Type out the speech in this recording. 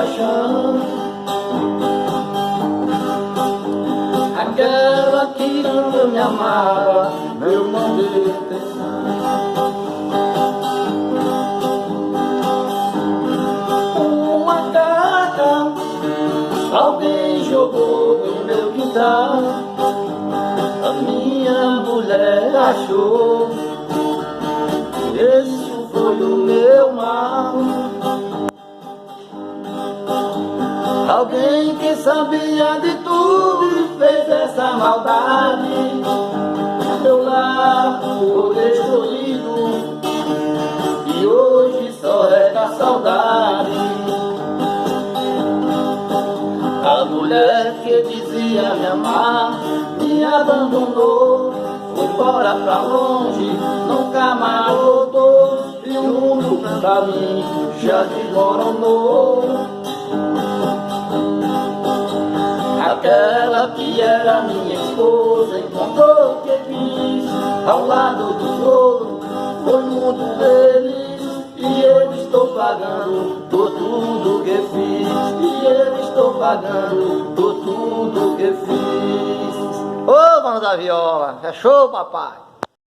paixão, aquela que tanto me amava, meu não deu atenção. Uma carta alguém jogou no meu quintal, a minha mulher achou, esse foi o meu mal. Alguém que sabia de tudo fez essa maldade, meu lar ficou destruído e hoje só resta saudade. A mulher que dizia me amar me abandonou, foi embora pra longe, nunca mais voltou, e o mundo pra mim já desmoronou. Aquela que era minha esposa encontrou o que quis, ao lado do outro, foi muito feliz, e eu estou pagando por tudo que fiz, e eu estou pagando por tudo que fiz. Ô, mano da viola, é show, papai!